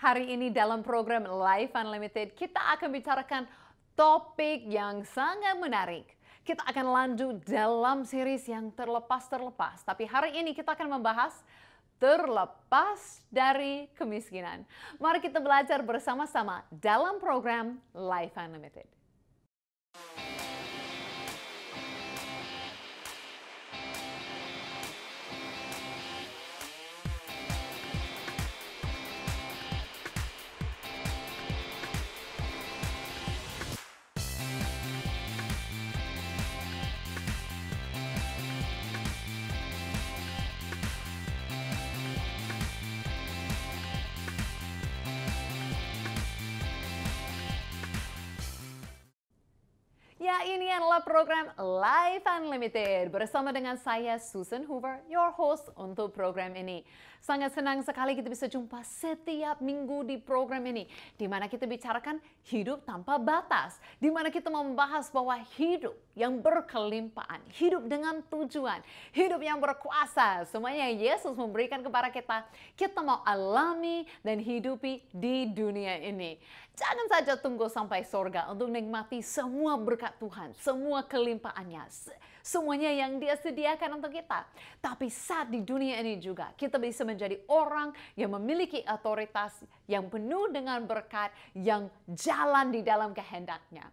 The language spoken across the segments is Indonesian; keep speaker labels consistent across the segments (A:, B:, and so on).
A: Hari ini dalam program Life Unlimited, kita akan bicarakan topik yang sangat menarik. Kita akan lanjut dalam series yang terlepas-terlepas. Tapi hari ini kita akan membahas terlepas dari kemiskinan. Mari kita belajar bersama-sama dalam program Life Unlimited. Ya, ini adalah program Life Unlimited bersama dengan saya Susan Hoover, your host untuk program ini. Sangat senang sekali kita bisa jumpa setiap minggu di program ini, di mana kita bicarakan hidup tanpa batas, di mana kita membahas bahwa hidup yang berkelimpahan, hidup dengan tujuan, hidup yang berkuasa, semuanya Yesus memberikan kepada kita, kita mau alami dan hidupi di dunia ini. Jangan saja tunggu sampai surga untuk nikmati semua berkat Tuhan, semua kelimpahannya, semuanya yang Dia sediakan untuk kita. Tapi saat di dunia ini juga kita bisa menjadi orang yang memiliki otoritas, yang penuh dengan berkat, yang jalan di dalam kehendak-Nya.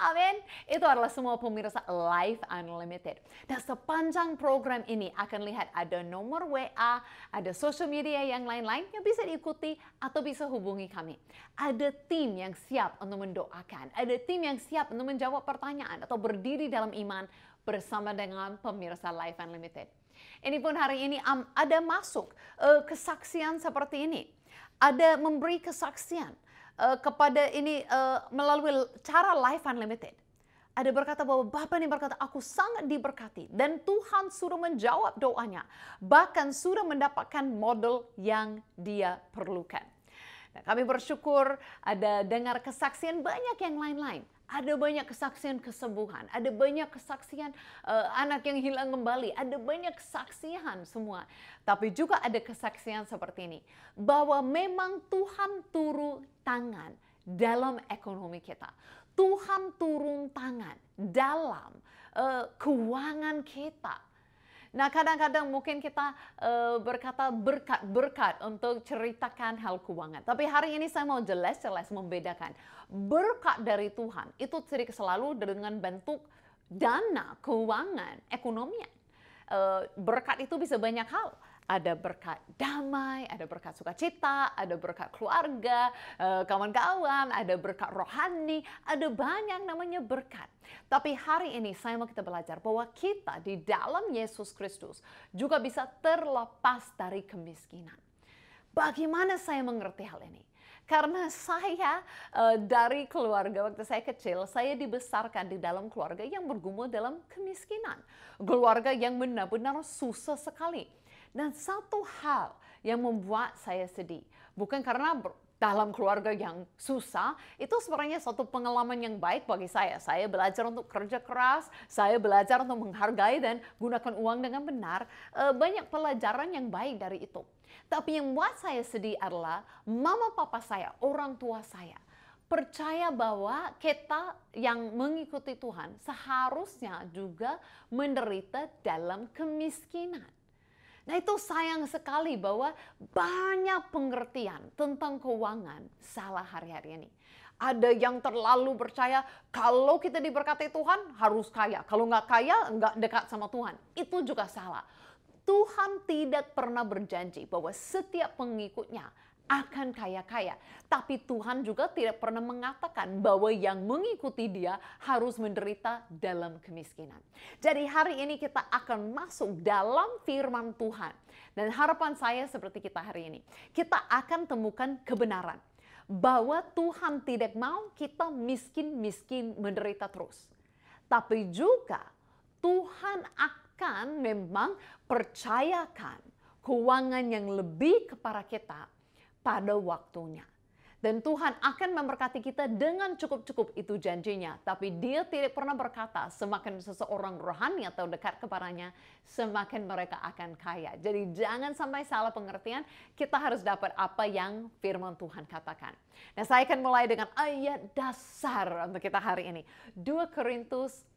A: Amin. Itu adalah semua pemirsa Life Unlimited. Dan sepanjang program ini akan lihat ada nomor WA, ada social media yang lain-lain yang bisa diikuti atau bisa hubungi kami. Ada tim yang siap untuk mendoakan. Ada tim yang siap untuk menjawab pertanyaan atau berdiri dalam iman bersama dengan pemirsa Life Unlimited. Ini pun hari ini ada masuk kesaksian seperti ini. Ada memberi kesaksian kepada ini melalui cara Life Unlimited. Ada berkata bahwa Bapak ini berkata, aku sangat diberkati dan Tuhan sudah menjawab doanya. Bahkan sudah mendapatkan model yang dia perlukan. Nah, kami bersyukur ada dengar kesaksian banyak yang lain-lain. Ada banyak kesaksian kesembuhan, ada banyak kesaksian anak yang hilang kembali, ada banyak kesaksian semua. Tapi juga ada kesaksian seperti ini, bahwa memang Tuhan turun tangan dalam ekonomi kita. Tuhan turun tangan dalam keuangan kita. Nah, kadang-kadang mungkin kita berkata berkat-berkat untuk ceritakan hal keuangan. Tapi hari ini saya mau jelas-jelas membedakan. Berkat dari Tuhan itu tidak selalu dengan bentuk dana, keuangan, ekonomi. Berkat itu bisa banyak hal. Ada berkat damai, ada berkat sukacita, ada berkat keluarga, kawan-kawan, ada berkat rohani, ada banyak namanya berkat. Tapi hari ini saya mau kita belajar bahwa kita di dalam Yesus Kristus juga bisa terlepas dari kemiskinan. Bagaimana saya mengerti hal ini? Karena saya dari keluarga waktu saya kecil, saya dibesarkan di dalam keluarga yang bergumul dalam kemiskinan. Keluarga yang benar-benar susah sekali. Dan satu hal yang membuat saya sedih, bukan karena dalam keluarga yang susah, itu sebenarnya suatu pengalaman yang baik bagi saya. Saya belajar untuk kerja keras, saya belajar untuk menghargai dan gunakan uang dengan benar. Banyak pelajaran yang baik dari itu. Tapi yang membuat saya sedih adalah mama papa saya, orang tua saya, percaya bahwa kita yang mengikuti Tuhan seharusnya juga menderita dalam kemiskinan. Nah, itu sayang sekali bahwa banyak pengertian tentang keuangan salah hari-hari ini. Ada yang terlalu percaya kalau kita diberkati Tuhan harus kaya. Kalau nggak kaya, nggak dekat sama Tuhan. Itu juga salah. Tuhan tidak pernah berjanji bahwa setiap pengikutnya akan kaya-kaya. Tapi Tuhan juga tidak pernah mengatakan bahwa yang mengikuti Dia harus menderita dalam kemiskinan. Jadi hari ini kita akan masuk dalam firman Tuhan. Dan harapan saya seperti kita hari ini. Kita akan temukan kebenaran. Bahwa Tuhan tidak mau kita miskin-miskin menderita terus. Tapi juga Tuhan akan memang percayakan keuangan yang lebih kepada kita pada waktunya. Dan Tuhan akan memberkati kita dengan cukup-cukup, itu janjinya. Tapi Dia tidak pernah berkata semakin seseorang rohani atau dekat kepadanya, semakin mereka akan kaya. Jadi jangan sampai salah pengertian, kita harus dapat apa yang firman Tuhan katakan. Nah, saya akan mulai dengan ayat dasar untuk kita hari ini. 2 Korintus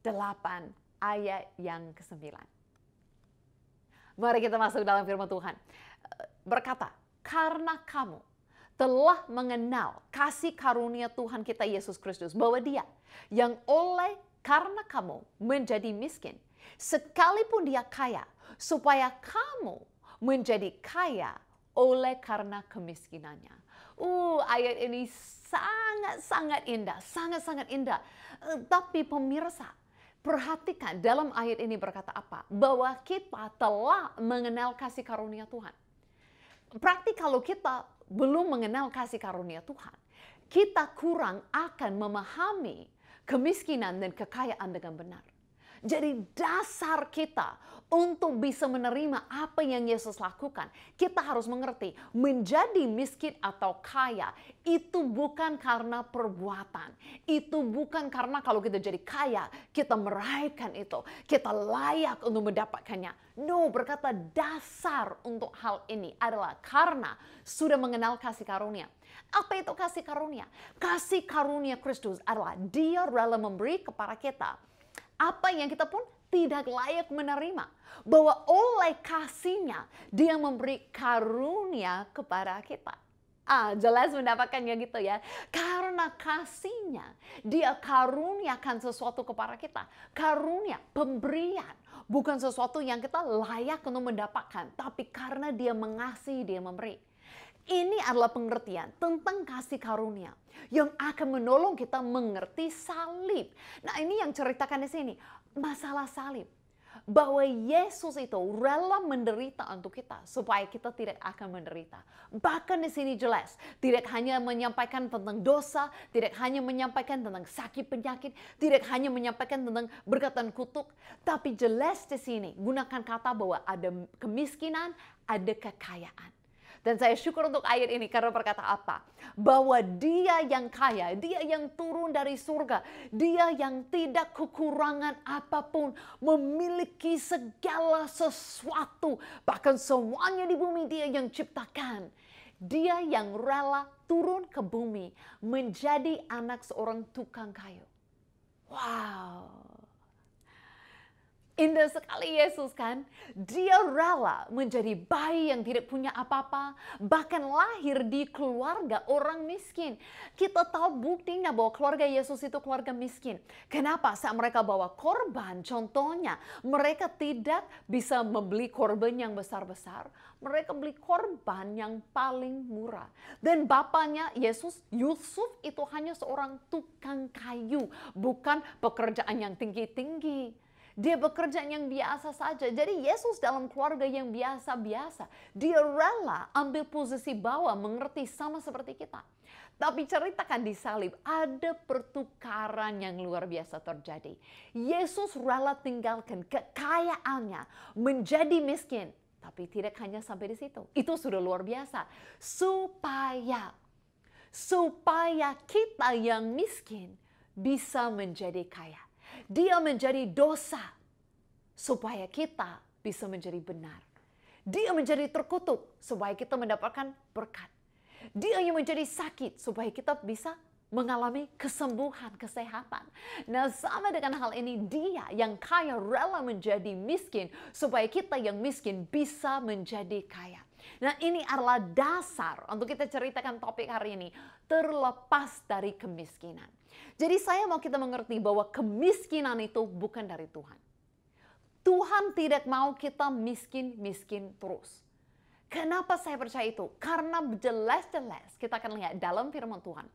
A: 8 ayat yang ke-9. Mari kita masuk dalam firman Tuhan. Berkata, karena kamu telah mengenal kasih karunia Tuhan kita Yesus Kristus, bahwa Dia yang oleh karena kamu menjadi miskin, sekalipun Dia kaya, supaya kamu menjadi kaya oleh karena kemiskinannya. Ayat ini sangat-sangat indah, sangat-sangat indah. Tapi pemirsa, perhatikan dalam ayat ini berkata apa? Bahwa kita telah mengenal kasih karunia Tuhan. Berarti kalau kita belum mengenal kasih karunia Tuhan, kita kurang akan memahami kemiskinan dan kekayaan dengan benar. Jadi dasar kita untuk bisa menerima apa yang Yesus lakukan, kita harus mengerti menjadi miskin atau kaya itu bukan karena perbuatan. Itu bukan karena kalau kita jadi kaya, kita meraihkan itu, kita layak untuk mendapatkannya. No, berkata dasar untuk hal ini adalah karena sudah mengenal kasih karunia. Apa itu kasih karunia? Kasih karunia Kristus adalah Dia rela memberi kepada kita apa yang kita pun tidak layak menerima. Bahwa oleh kasih-Nya, Dia memberi karunia kepada kita. Jelas mendapatkannya gitu ya. Karena kasih-Nya, Dia karuniakan sesuatu kepada kita. Karunia, pemberian. Bukan sesuatu yang kita layak untuk mendapatkan. Tapi karena Dia mengasihi, Dia memberi. Ini adalah pengertian tentang kasih karunia yang akan menolong kita mengerti salib. Nah, ini yang ceritakan di sini, masalah salib. Bahwa Yesus itu rela menderita untuk kita supaya kita tidak akan menderita. Bahkan di sini jelas, tidak hanya menyampaikan tentang dosa, tidak hanya menyampaikan tentang sakit penyakit, tidak hanya menyampaikan tentang berkatan kutuk, tapi jelas di sini gunakan kata bahwa ada kemiskinan, ada kekayaan. Dan saya syukur untuk ayat ini karena berkata apa? Bahwa Dia yang kaya, Dia yang turun dari surga, Dia yang tidak kekurangan apapun, memiliki segala sesuatu, bahkan semuanya di bumi Dia yang ciptakan. Dia yang rela turun ke bumi menjadi anak seorang tukang kayu. Wow. Indah sekali Yesus kan? Dia rela menjadi bayi yang tidak punya apa-apa, bahkan lahir di keluarga orang miskin. Kita tahu buktinya bahwa keluarga Yesus itu keluarga miskin. Kenapa? Saat mereka bawa korban, contohnya mereka tidak bisa membeli korban yang besar-besar. Mereka beli korban yang paling murah. Dan bapaknya Yesus, Yusuf, itu hanya seorang tukang kayu, bukan pekerjaan yang tinggi-tinggi. Dia bekerja yang biasa saja. Jadi Yesus dalam keluarga yang biasa-biasa. Dia rela ambil posisi bawah, mengerti sama seperti kita. Tapi ceritakan di salib, ada pertukaran yang luar biasa terjadi. Yesus rela tinggalkan kekayaannya, menjadi miskin. Tapi tidak hanya sampai di situ. Itu sudah luar biasa. Supaya kita yang miskin bisa menjadi kaya. Dia menjadi dosa supaya kita bisa menjadi benar. Dia menjadi terkutuk supaya kita mendapatkan berkat. Dia yang menjadi sakit supaya kita bisa mengalami kesembuhan, kesehatan. Nah, sama dengan hal ini, Dia yang kaya rela menjadi miskin supaya kita yang miskin bisa menjadi kaya. Nah, ini adalah dasar untuk kita ceritakan topik hari ini, terlepas dari kemiskinan. Jadi saya mau kita mengerti bahwa kemiskinan itu bukan dari Tuhan. Tuhan tidak mau kita miskin-miskin terus. Kenapa saya percaya itu? Karena jelas-jelas kita akan lihat dalam firman Tuhan.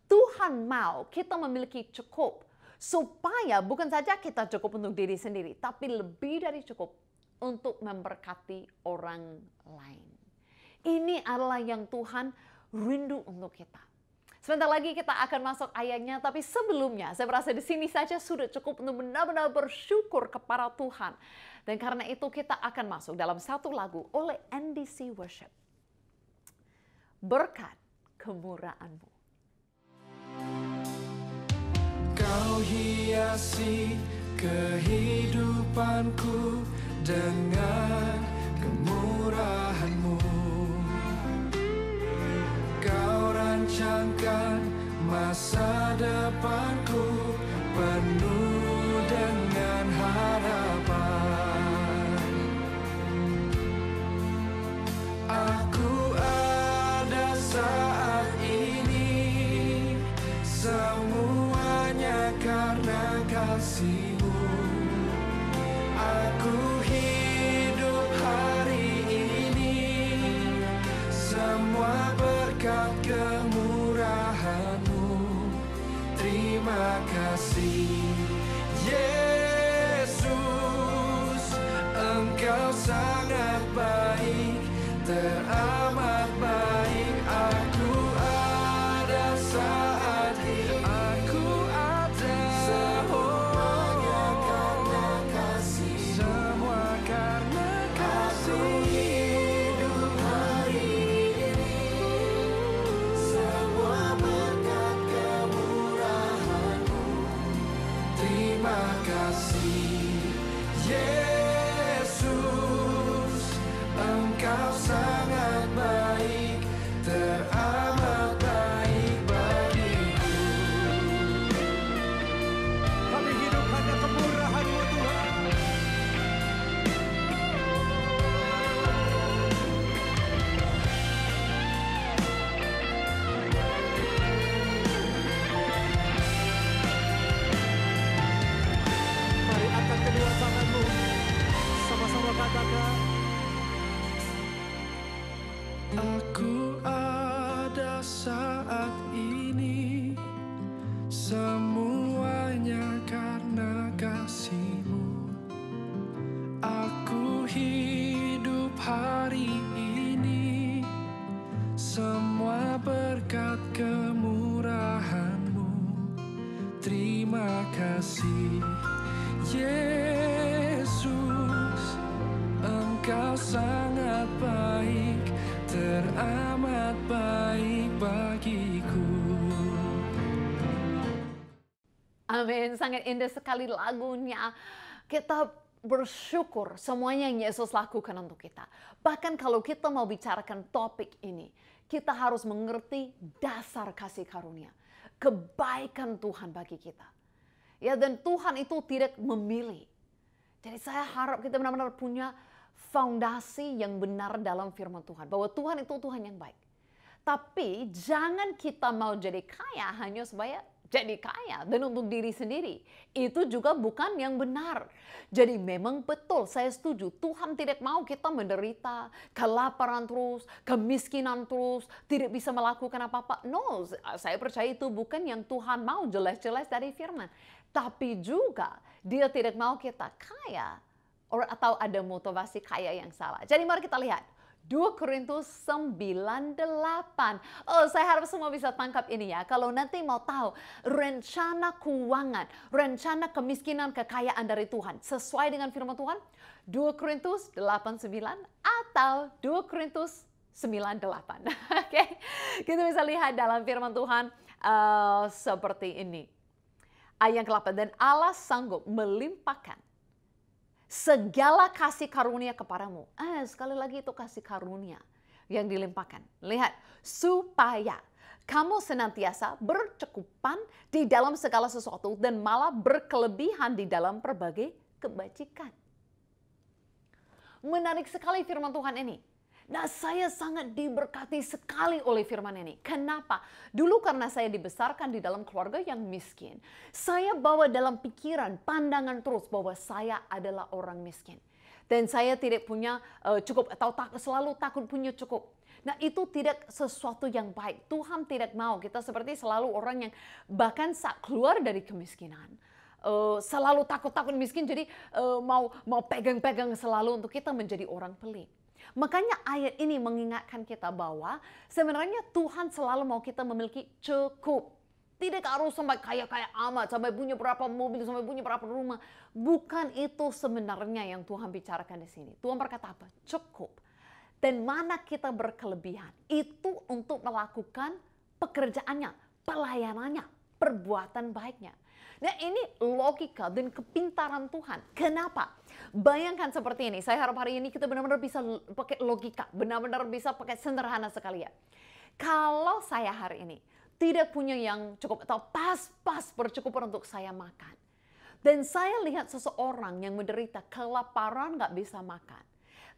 A: Tuhan mau kita memiliki cukup supaya bukan saja kita cukup untuk diri sendiri, tapi lebih dari cukup untuk memberkati orang lain. Ini adalah yang Tuhan rindu untuk kita. Sebentar lagi kita akan masuk ayatnya, tapi sebelumnya saya merasa di sini saja sudah cukup untuk benar-benar bersyukur kepada Tuhan. Dan karena itu kita akan masuk dalam satu lagu oleh NDC Worship. Berkat, kemurahan-Mu.
B: Kau hiasi kehidupanku dengan kemurahan-Mu. Kau rancangkan masa depanku penuh dengan harapan. Aku ada saat ini, semuanya karena kasih-Mu. Aku hidup hari ini, semua berkat kemurahan-Mu. Terima kasih Yesus, Engkau sangat baik, teramat baik. Aku ada saat ini, aku ada semuanya karena kasih, semua karena kasih. Hidup hari ini, semua berkat kemurahan-Mu. Terima kasih Yesus, Engkau sangat baik, teramat baik bagiku. Kami hidup hanya kemurahan-Mu Tuhan. Mari angkat kedua tanganmu, sama-sama katakan. Aku ada saat ini, semuanya karena kasih-Mu. Aku hidup hari ini, semua berkat kemurahan-Mu. Terima kasih Yesus, Engkau sangat baik, teramat baik bagiku.
A: Amin, sangat indah sekali lagunya. Kita bersyukur semuanya yang Yesus lakukan untuk kita. Bahkan kalau kita mau bicarakan topik ini, kita harus mengerti dasar kasih karunia, kebaikan Tuhan bagi kita. Ya, dan Tuhan itu tidak memilih. Jadi saya harap kita benar-benar punya fondasi yang benar dalam firman Tuhan. Bahwa Tuhan itu Tuhan yang baik. Tapi jangan kita mau jadi kaya hanya supaya jadi kaya dan untuk diri sendiri. Itu juga bukan yang benar. Jadi memang betul, saya setuju. Tuhan tidak mau kita menderita, kelaparan terus, kemiskinan terus, tidak bisa melakukan apa-apa. No, saya percaya itu bukan yang Tuhan mau, jelas-jelas dari firman. Tapi juga Dia tidak mau kita kaya atau ada motivasi kaya yang salah. Jadi mari kita lihat 2 Korintus 9:8. Oh, saya harap semua bisa tangkap ini ya. Kalau nanti mau tahu rencana keuangan, rencana kemiskinan, kekayaan dari Tuhan sesuai dengan firman Tuhan, 2 Korintus 8:9 atau 2 Korintus 9:8. Oke, kita bisa lihat dalam firman Tuhan seperti ini. Ayat ke-8, dan Allah sanggup melimpahkan segala kasih karunia kepadamu. Sekali lagi itu kasih karunia yang dilimpahkan. Lihat, supaya kamu senantiasa berkecukupan di dalam segala sesuatu dan malah berkelebihan di dalam berbagai kebajikan. Menarik sekali firman Tuhan ini. Nah, saya sangat diberkati sekali oleh firman ini. Kenapa? Dulu karena saya dibesarkan di dalam keluarga yang miskin, saya bawa dalam pikiran, pandangan terus bahwa saya adalah orang miskin. Dan saya tidak punya cukup atau selalu takut punya cukup. Nah, itu tidak sesuatu yang baik. Tuhan tidak mau kita seperti selalu orang yang bahkan saat keluar dari kemiskinan, selalu takut-takut miskin, jadi mau pegang-pegang selalu untuk kita menjadi orang pelit. Makanya ayat ini mengingatkan kita bahwa sebenarnya Tuhan selalu mau kita memiliki cukup. Tidak harus sampai kaya-kaya amat, sampai punya berapa mobil, sampai punya berapa rumah. Bukan itu sebenarnya yang Tuhan bicarakan di sini. Tuhan berkata apa? Cukup. Dan mana kita berkelebihan, itu untuk melakukan pekerjaannya, pelayanannya, perbuatan baiknya. Nah, ini logika dan kepintaran Tuhan. Kenapa? Bayangkan seperti ini. Saya harap hari ini kita benar-benar bisa pakai logika. Benar-benar bisa pakai sederhana sekali ya. Kalau saya hari ini tidak punya yang cukup atau pas-pas bercukup untuk saya makan. Dan saya lihat seseorang yang menderita kelaparan nggak bisa makan.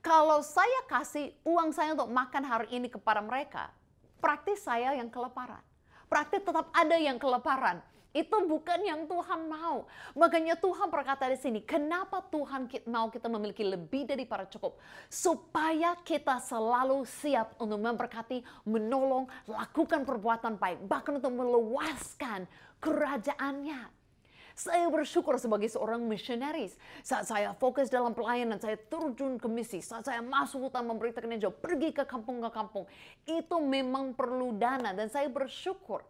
A: Kalau saya kasih uang saya untuk makan hari ini kepada mereka, praktis saya yang kelaparan. Praktis tetap ada yang kelaparan. Itu bukan yang Tuhan mau. Makanya Tuhan berkata di sini, kenapa Tuhan mau kita memiliki lebih daripada cukup? Supaya kita selalu siap untuk memberkati, menolong, lakukan perbuatan baik. Bahkan untuk meluaskan kerajaannya. Saya bersyukur sebagai seorang misionaris. Saat saya fokus dalam pelayanan, saya terjun ke misi. Saat saya masuk hutan memberitakan Injil, pergi ke kampung. Itu memang perlu dana dan saya bersyukur.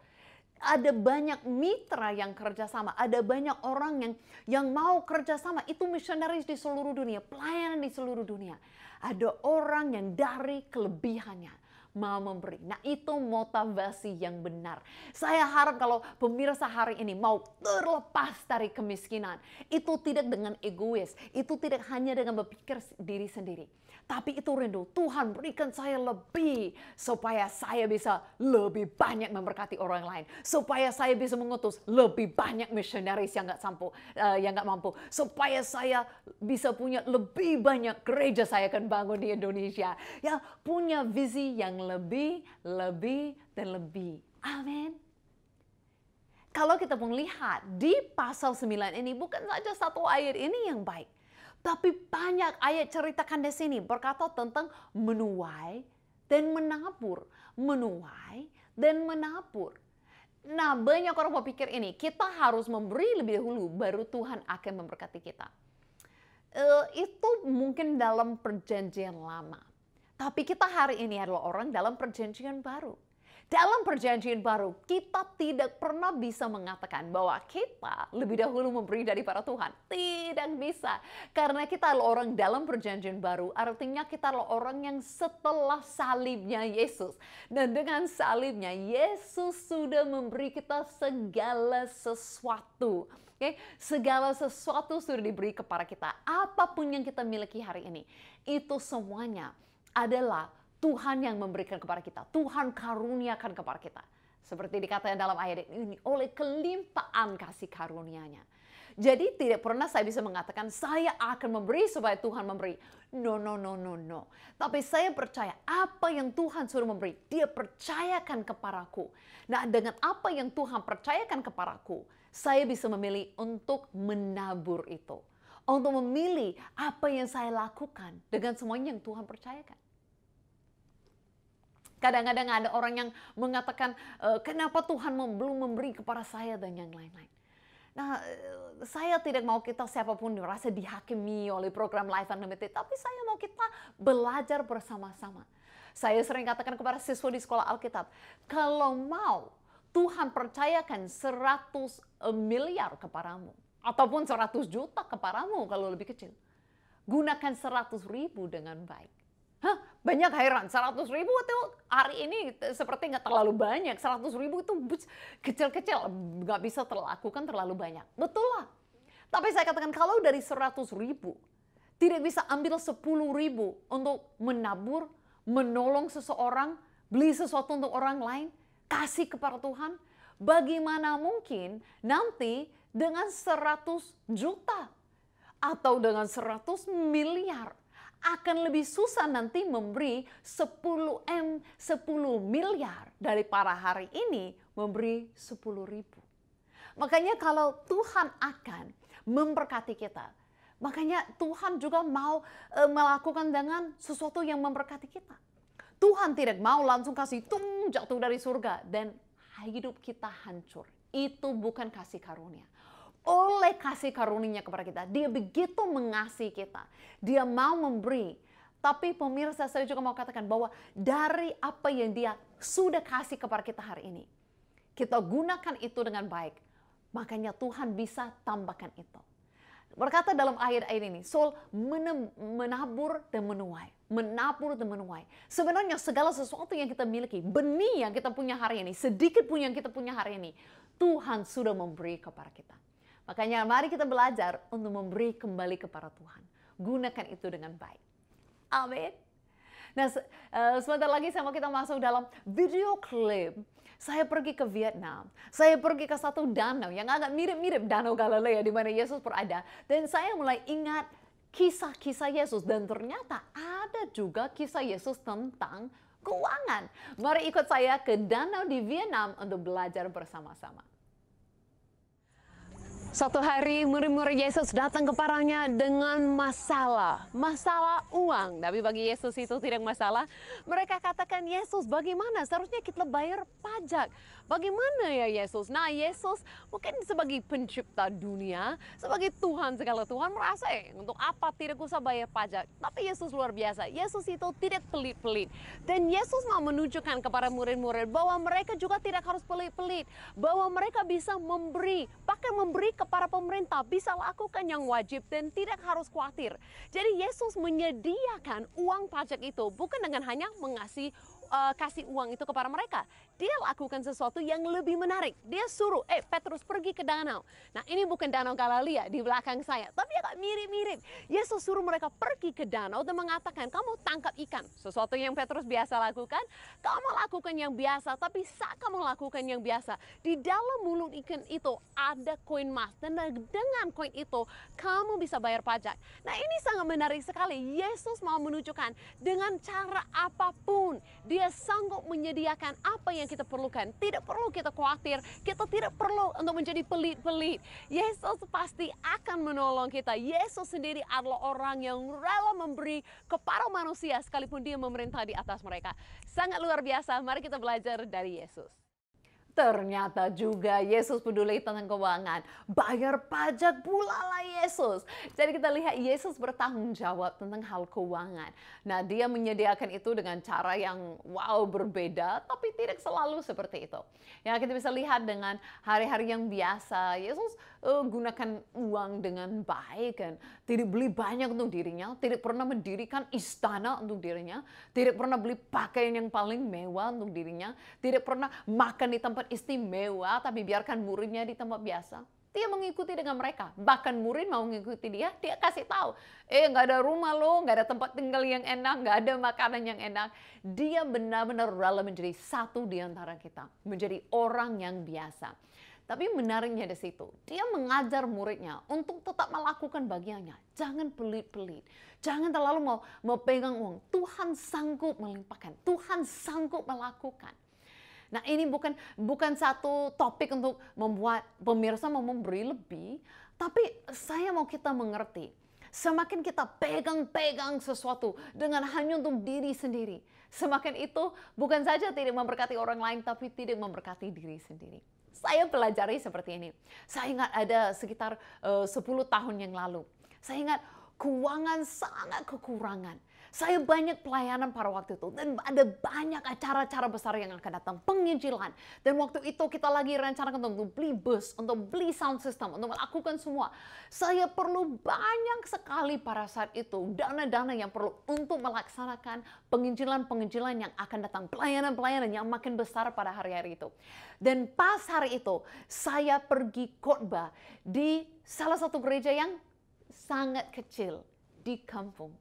A: Ada banyak mitra yang kerjasama, ada banyak orang yang mau kerjasama. Itu misionaris di seluruh dunia, pelayanan di seluruh dunia. Ada orang yang dari kelebihannya mau memberi. Nah, itu motivasi yang benar. Saya harap kalau pemirsa hari ini mau terlepas dari kemiskinan, itu tidak dengan egois, itu tidak hanya dengan berpikir diri sendiri. Tapi itu rindu, Tuhan berikan saya lebih supaya saya bisa lebih banyak memberkati orang lain. Supaya saya bisa mengutus lebih banyak misionaris yang nggak mampu. Supaya saya bisa punya lebih banyak gereja saya akan bangun di Indonesia. Ya, punya visi yang lebih, dan lebih. Amin. Kalau kita pun lihat di pasal 9 ini bukan saja satu ayat ini yang baik. Tapi banyak ayat ceritakan di sini berkata tentang menuai dan menabur. Menuai dan menabur. Nah, banyak orang berpikir ini, kita harus memberi lebih dahulu, baru Tuhan akan memberkati kita. Itu mungkin dalam perjanjian lama. Tapi kita hari ini adalah orang dalam perjanjian baru. Dalam perjanjian baru, kita tidak pernah bisa mengatakan bahwa kita lebih dahulu memberi daripada Tuhan. Tidak bisa. Karena kita adalah orang dalam perjanjian baru, artinya kita adalah orang yang setelah salibnya Yesus. Dan dengan salibnya, Yesus sudah memberi kita segala sesuatu. Okay? Segala sesuatu sudah diberi kepada kita. Apapun yang kita miliki hari ini, itu semuanya adalah Tuhan yang memberikan kepada kita. Tuhan karuniakan kepada kita. Seperti dikatakan dalam ayat ini, oleh kelimpahan kasih karunia-Nya. Jadi tidak pernah saya bisa mengatakan, saya akan memberi supaya Tuhan memberi. No. Tapi saya percaya apa yang Tuhan suruh memberi, Dia percayakan kepadaku. Nah, dengan apa yang Tuhan percayakan kepadaku, saya bisa memilih untuk menabur itu. Untuk memilih apa yang saya lakukan dengan semuanya yang Tuhan percayakan. Kadang-kadang ada orang yang mengatakan, kenapa Tuhan belum memberi kepada saya dan yang lain-lain. Nah, saya tidak mau kita siapapun merasa dihakimi oleh program Life Unlimited, tapi saya mau kita belajar bersama-sama. Saya sering katakan kepada siswa di sekolah Alkitab, kalau mau Tuhan percayakan 100 miliar kepadamu, ataupun 100 juta kepadamu kalau lebih kecil, gunakan 100.000 dengan baik. Banyak heran, 100.000 itu hari ini seperti nggak terlalu banyak. 100.000 itu kecil-kecil, nggak bisa terlakukan terlalu banyak. Betul lah. Tapi saya katakan kalau dari 100.000, tidak bisa ambil 10.000 untuk menabur, menolong seseorang, beli sesuatu untuk orang lain, kasih kepada Tuhan. Bagaimana mungkin nanti dengan 100 juta atau dengan 100 miliar, akan lebih susah nanti memberi 10 miliar daripada hari ini memberi 10.000. Makanya kalau Tuhan akan memberkati kita, makanya Tuhan juga mau melakukan dengan sesuatu yang memberkati kita. Tuhan tidak mau langsung kasih jatuh dari surga dan hidup kita hancur. Itu bukan kasih karunia. Oleh kasih karunia kepada kita, Dia begitu mengasihi kita. Dia mau memberi. Tapi pemirsa, saya juga mau katakan bahwa dari apa yang Dia sudah kasih kepada kita hari ini, kita gunakan itu dengan baik. Makanya Tuhan bisa tambahkan itu. Berkata dalam ayat-ayat ini, soal menabur dan menuai. Menabur dan menuai. Sebenarnya segala sesuatu yang kita miliki, benih yang kita punya hari ini, sedikit pun yang kita punya hari ini, Tuhan sudah memberi kepada kita. Makanya mari kita belajar untuk memberi kembali kepada Tuhan. Gunakan itu dengan baik. Amin. Nah, sebentar lagi sama kita masuk dalam video klip. Saya pergi ke Vietnam. Saya pergi ke satu danau yang agak mirip-mirip Danau Galilea di mana Yesus berada. Dan saya mulai ingat kisah-kisah Yesus. Dan ternyata ada juga kisah Yesus tentang keuangan. Mari ikut saya ke danau di Vietnam untuk belajar bersama-sama.
C: Suatu hari murid-murid Yesus datang kepadanya dengan masalah uang. Tapi bagi Yesus itu tidak masalah. Mereka katakan, Yesus bagaimana? Seharusnya kita bayar pajak. Bagaimana ya Yesus? Nah Yesus mungkin sebagai pencipta dunia, sebagai Tuhan segala Tuhan merasa untuk apa tidak usah bayar pajak. Tapi Yesus luar biasa. Yesus itu tidak pelit-pelit. Dan Yesus mau menunjukkan kepada murid-murid bahwa mereka juga tidak harus pelit-pelit. Bahwa mereka bisa memberi, bahkan memberi kepada pemerintah, bisa lakukan yang wajib dan tidak harus khawatir. Jadi Yesus menyediakan uang pajak itu bukan dengan hanya kasih uang itu kepada mereka. Dia lakukan sesuatu yang lebih menarik. Dia suruh, Petrus pergi ke danau. Nah ini bukan Danau Galilea di belakang saya, tapi agak mirip-mirip. Yesus suruh mereka pergi ke danau dan mengatakan, kamu tangkap ikan. Sesuatu yang Petrus biasa lakukan, kamu lakukan yang biasa, tapi saat kamu lakukan yang biasa, di dalam mulut ikan itu ada koin emas. Dan dengan koin itu, kamu bisa bayar pajak. Nah ini sangat menarik sekali. Yesus mau menunjukkan dengan cara apapun, Dia sanggup menyediakan apa yang kita perlukan. Tidak perlu kita khawatir, kita tidak perlu untuk menjadi pelit-pelit. Yesus pasti akan menolong kita. Yesus sendiri adalah orang yang rela memberi kepada manusia sekalipun Dia memerintah di atas mereka. Sangat luar biasa, mari kita belajar dari Yesus.
A: Ternyata juga Yesus peduli tentang keuangan. Bayar pajak pula lah Yesus. Jadi kita lihat Yesus bertanggung jawab tentang hal keuangan. Nah Dia menyediakan itu dengan cara yang berbeda, tapi tidak selalu seperti itu. Ya kita bisa lihat dengan hari-hari yang biasa, Yesus gunakan uang dengan baik kan. Tidak beli banyak untuk dirinya, tidak pernah mendirikan istana untuk dirinya, tidak pernah beli pakaian yang paling mewah untuk dirinya, tidak pernah makan di tempat istimewa, tapi biarkan muridnya di tempat biasa. Dia mengikuti dengan mereka. Bahkan murid mau mengikuti dia kasih tahu. Nggak ada rumah lo, nggak ada tempat tinggal yang enak, nggak ada makanan yang enak. Dia benar-benar rela menjadi satu di antara kita. Menjadi orang yang biasa. Tapi menariknya di situ, dia mengajar muridnya untuk tetap melakukan bagiannya. Jangan pelit-pelit. Jangan terlalu mau pegang uang. Tuhan sanggup melimpahkan. Tuhan sanggup melakukan. Nah ini bukan satu topik untuk membuat pemirsa mau memberi lebih, tapi saya mau kita mengerti. Semakin kita pegang-pegang sesuatu dengan hanya untuk diri sendiri, semakin itu bukan saja tidak memberkati orang lain, tapi tidak memberkati diri sendiri. Saya pelajari seperti ini. Saya ingat ada sekitar 10 tahun yang lalu. Saya ingat keuangan sangat kekurangan. Saya banyak pelayanan pada waktu itu dan ada banyak acara-acara besar yang akan datang, penginjilan. Dan waktu itu kita lagi rencanakan untuk beli bus, untuk beli sound system, untuk melakukan semua. Saya perlu banyak sekali pada saat itu dana-dana yang perlu untuk melaksanakan penginjilan-penginjilan yang akan datang, pelayanan-pelayanan yang makin besar pada hari-hari itu. Dan pas hari itu saya pergi khotbah di salah satu gereja yang sangat kecil di kampung.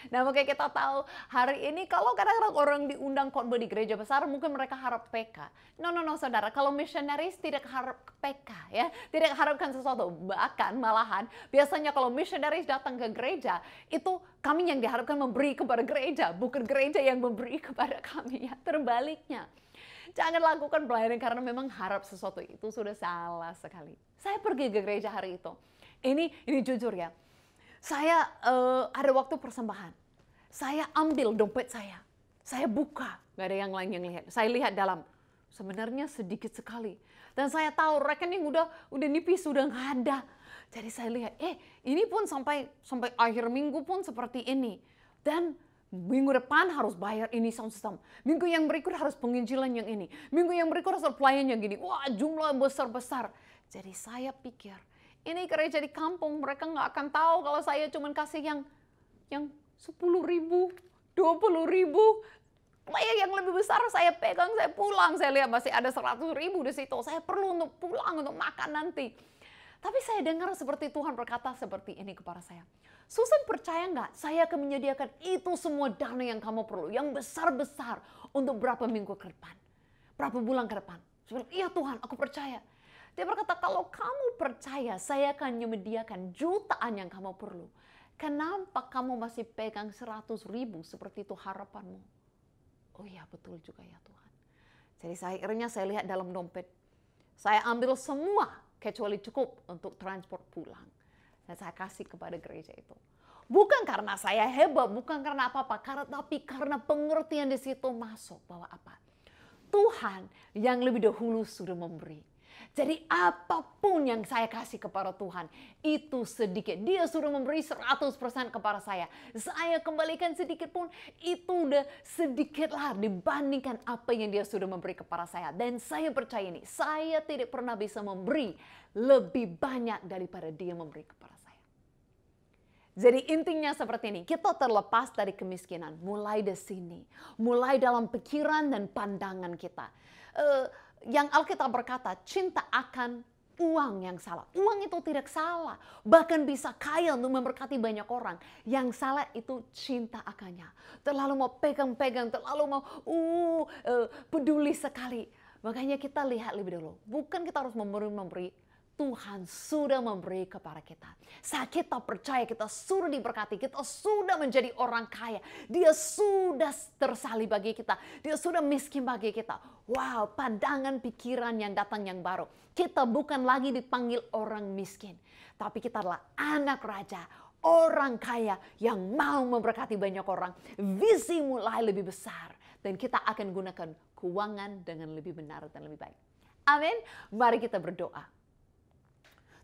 A: Nah makanya kita tahu hari ini kalau kadang-kadang orang diundang khotbah di gereja besar mungkin mereka harap PK. No saudara, kalau missionaries tidak harap PK ya, tidak harapkan sesuatu. Bahkan malahan biasanya kalau missionaries datang ke gereja itu kami yang diharapkan memberi kepada gereja, bukan gereja yang memberi kepada kami ya, terbaliknya. Jangan lakukan pelayanan karena memang harap sesuatu, itu sudah salah sekali. Saya pergi ke gereja hari itu. Ini jujur ya. Saya ada waktu persembahan. Saya ambil dompet saya. Saya buka. Gak ada yang lain yang lihat. Saya lihat dalam. Sebenarnya sedikit sekali. Dan saya tahu rekening udah nipis, sudah nggak ada. Jadi saya lihat, ini pun sampai akhir minggu pun seperti ini. Dan minggu depan harus bayar ini sound system. Minggu yang berikut harus penginjilan yang ini. Minggu yang berikut harus pelayan yang gini. Wah, jumlah besar-besar. Jadi saya pikir, Ini gereja di kampung, mereka nggak akan tahu kalau saya cuma kasih yang 10.000, 20.000. Yang lebih besar saya pegang, saya pulang, saya lihat masih ada 100.000 di situ. Saya perlu untuk pulang, untuk makan nanti. Tapi saya dengar seperti Tuhan berkata seperti ini kepada saya. Susan, percaya nggak? Saya akan menyediakan itu semua dana yang kamu perlu. Yang besar-besar untuk berapa minggu ke depan. Berapa bulan ke depan. Saya bilang, iya Tuhan, aku percaya. Dia berkata, kalau kamu percaya, saya akan menyediakan jutaan yang kamu perlu. Kenapa kamu masih pegang 100.000 seperti itu harapanmu? Oh iya, betul juga ya Tuhan. Jadi akhirnya saya lihat dalam dompet. Saya ambil semua kecuali cukup untuk transport pulang. Dan saya kasih kepada gereja itu. Bukan karena saya hebat, bukan karena apa-apa. Tapi karena pengertian di situ masuk bahwa apa? Tuhan yang lebih dahulu sudah memberi. Jadi apapun yang saya kasih kepada Tuhan, itu sedikit. Dia sudah memberi 100% kepada saya. Saya kembalikan sedikit pun, itu udah sedikitlah dibandingkan apa yang dia sudah memberi kepada saya. Dan saya percaya ini, saya tidak pernah bisa memberi lebih banyak daripada dia memberi kepada saya. Jadi intinya seperti ini, kita terlepas dari kemiskinan, mulai di sini. Mulai dalam pikiran dan pandangan kita. Yang Alkitab berkata, cinta akan uang yang salah. Uang itu tidak salah. Bahkan bisa kaya untuk memberkati banyak orang. Yang salah itu cinta akannya. Terlalu mau pegang-pegang, terlalu mau peduli sekali. Makanya kita lihat lebih dulu. Bukan kita harus memberi. Tuhan sudah memberi kepada kita. Saat kita percaya kita sudah diberkati, kita sudah menjadi orang kaya. Dia sudah tersalib bagi kita. Dia sudah miskin bagi kita. Wow, pandangan pikiran yang datang yang baru. Kita bukan lagi dipanggil orang miskin. Tapi kita adalah anak raja, orang kaya yang mau memberkati banyak orang. Visi mulai lebih besar. Dan kita akan gunakan keuangan dengan lebih benar dan lebih baik. Amin. Mari kita berdoa.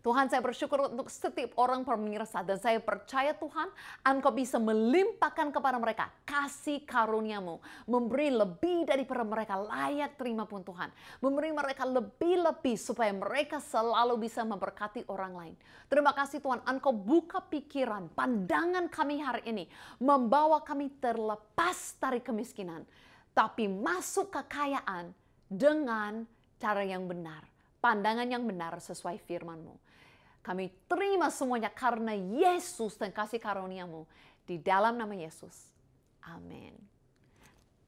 A: Tuhan, saya bersyukur untuk setiap orang pemirsa dan saya percaya Tuhan, Engkau bisa melimpahkan kepada mereka kasih karunia-Mu, memberi lebih daripada mereka layak terima pun Tuhan, memberi mereka lebih-lebih supaya mereka selalu bisa memberkati orang lain. Terima kasih Tuhan, Engkau buka pikiran, pandangan kami hari ini, membawa kami terlepas dari kemiskinan, tapi masuk kekayaan dengan cara yang benar, pandangan yang benar sesuai firman-Mu. Kami terima semuanya karena Yesus dan kasih karunia-Mu. Di dalam nama Yesus. Amin.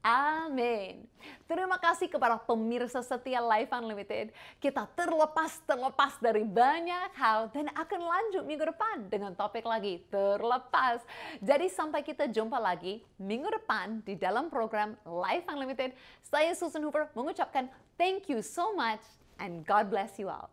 A: Amin. Terima kasih kepada pemirsa setia Life Unlimited. Kita terlepas dari banyak hal dan akan lanjut minggu depan dengan topik lagi terlepas. Jadi sampai kita jumpa lagi minggu depan di dalam program Life Unlimited. Saya Susan Hoover mengucapkan thank you so much and God bless you all.